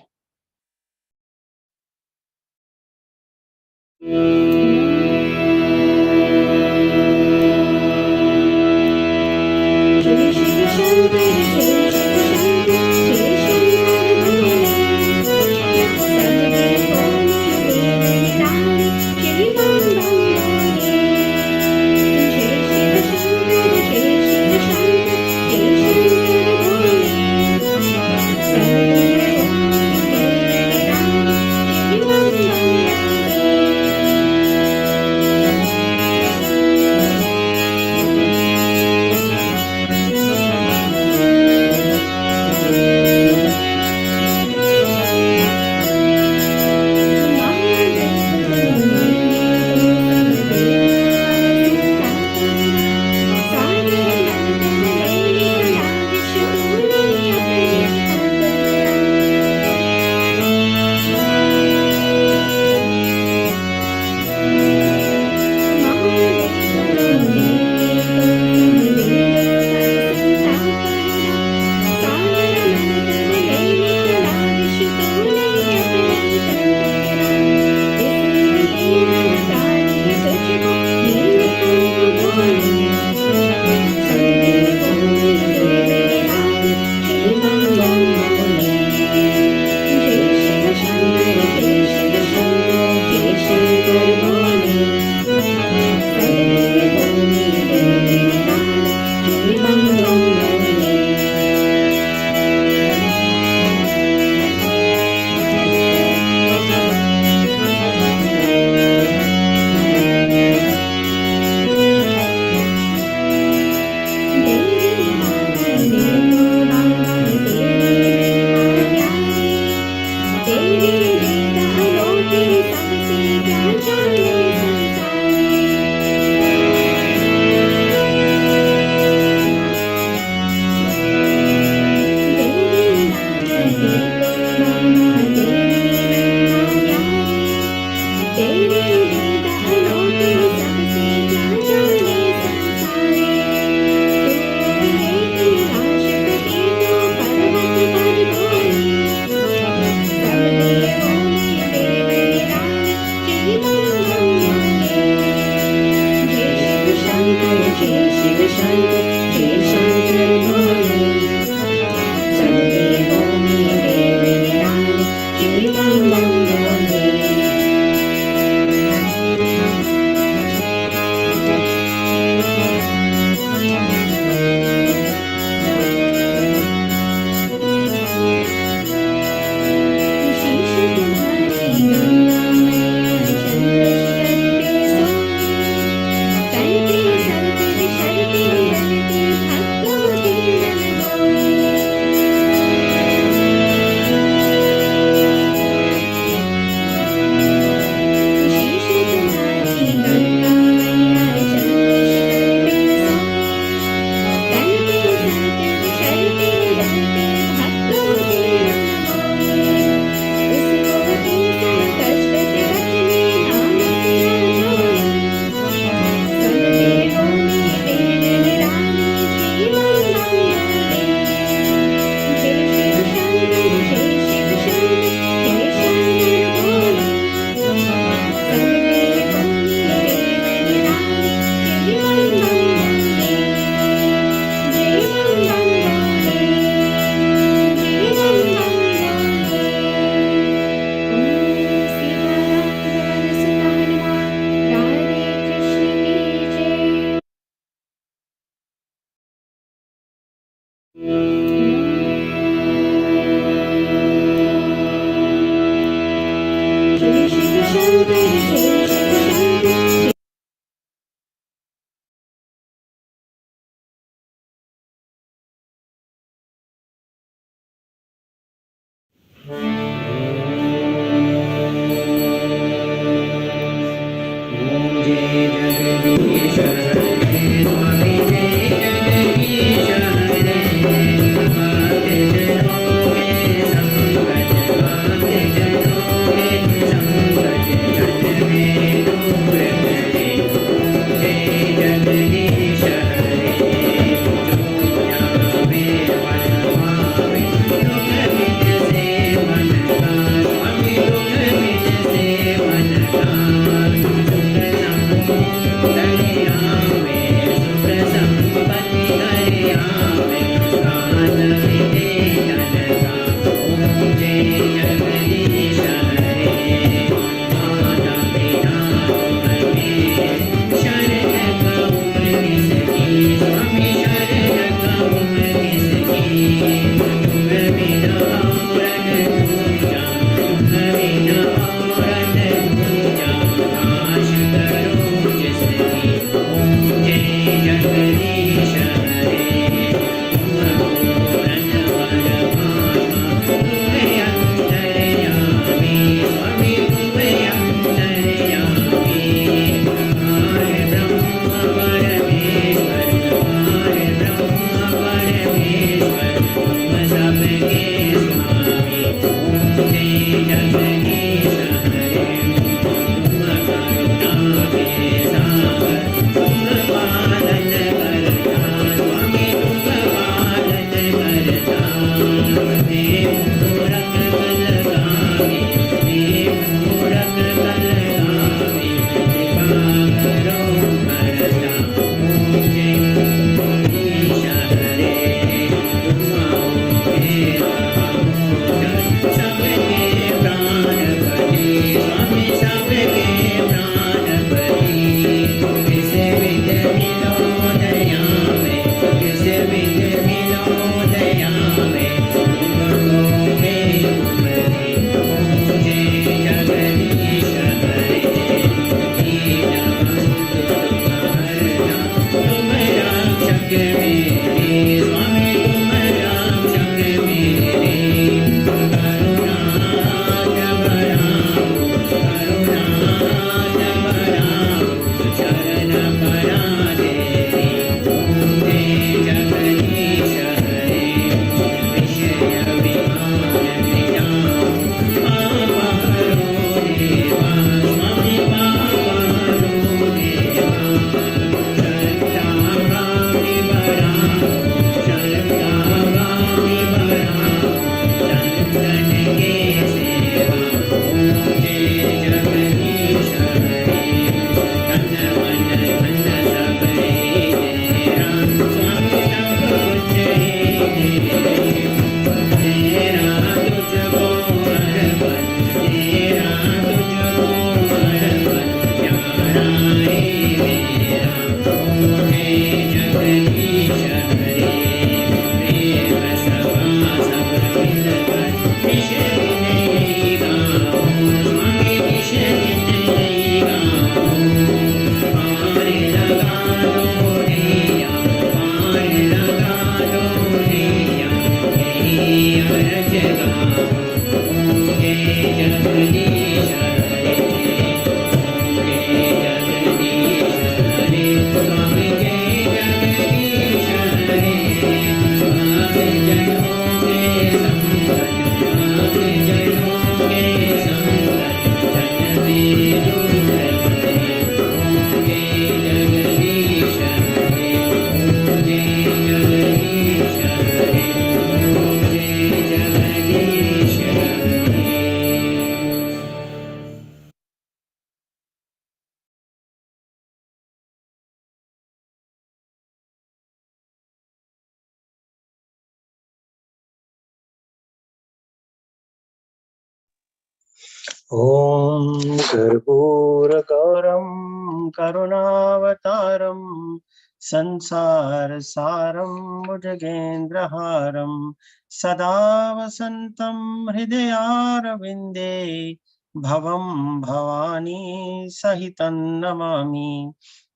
Om Karpura Gauram Karunavataram Sansara Saram Bhujagendraharam Sada Vasantam Hridayaravinде Bhavam Bhavani Sahitan Namami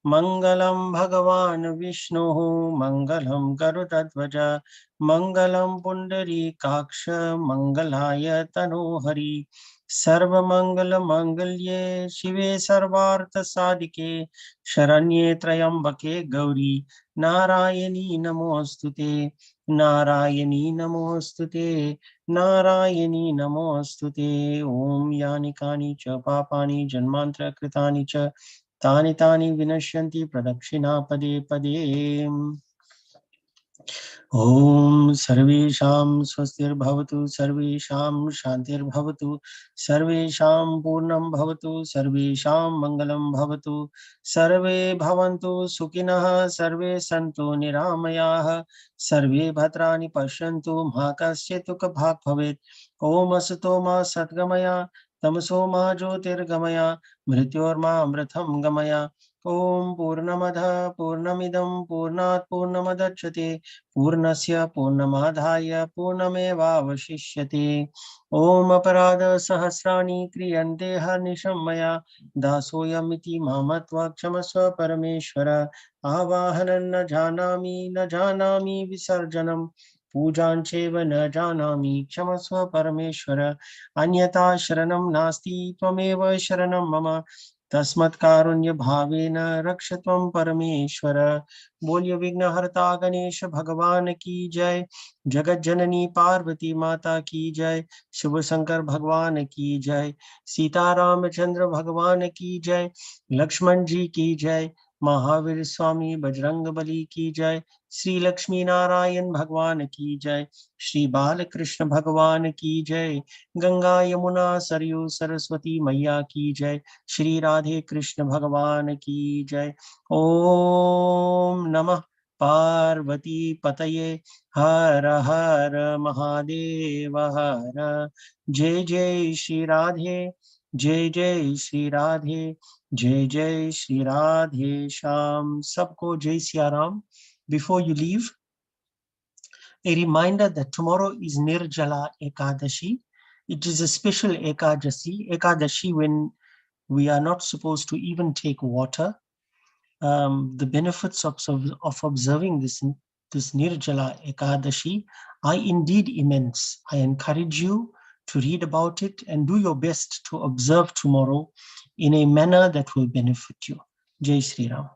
Mangalam Bhagavan Vishnu Mangalam Garudadvaja Mangalam Pundari Kaksha Mangalaya Tanohari सर्वमंगल मांगल्ये शिवे सर्वार्थ साधिके शरण्ये त्र्यंबके गौरी नारायणी नमोस्तुते नारायणी नमोस्तुते नारायणी नमोस्तुते ओम यानि कानि च पापानि जन्मांतर कृतानि च तानि तानि विनश्यन्ति प्रदक्षिणा पदे पदे ओम सर्वेषां स्वस्तिर्भवतु सर्वेषां शान्तिर्भवतु सर्वेषां पूर्णं भवतु सर्वेषां मङ्गलं भवतु सर्वे भवन्तु सुखिनः सर्वे सन्तु निरामयाः सर्वे भद्राणि पश्यन्तु मा कश्चित् दुःखभाग् भवेत् ॐ असतो मा सद्गमय तमसो मा ज्योतिर्गमय मृत्योर्मामृतं गमय ॐ पूर्णमदः पूर्णमिदं पूर्णात् पूर्णमुदच्यते पूर्णस्य पूर्णमादाय पूर्णमेवावशिष्यते ॐ अपराधसहस्राणि क्रियन्ते हर्निशं मया दासोऽयमिति मामत्वा क्षमस्व परमेश्वर आवाहनं न जानामि विसर्जनं पूजां चैव न जानामि क्षमस्व परमेश्वर अन्यथा शरणं नास्ति त्वमेव शरणं मम तस्मत् कारुण्य भावेन रक्ष त्वं परमेश्वर बोलिए विघ्नहर्ता गणेश भगवान की जय जगत जननी पार्वती माता की जय शिव शंकर भगवान की जय सीता रामचंद्र भगवान की जय लक्ष्मण जी की जय महावीर स्वामी बजरंग बली की जय श्री लक्ष्मी नारायण भगवान की जय श्री बालकृष्ण भगवान की जय गंगा यमुना सरयू सरस्वती मैया की जय श्री राधे कृष्ण भगवान की जय ओम नमः पार्वती पतये हर हर महादेव हर जय जय श्री राधे जय जय श्री राधे जय जय श्री राधे श्याम सबको जय Siya Ram Before you leave, a reminder that tomorrow is Nirjala Ekadashi. It is a special Ekadashi when we are not supposed to even take water. The benefits of observing this Nirjala Ekadashi are indeed immense. I encourage you to read about it and do your best to observe tomorrow in a manner that will benefit you. Jai Sri Ram.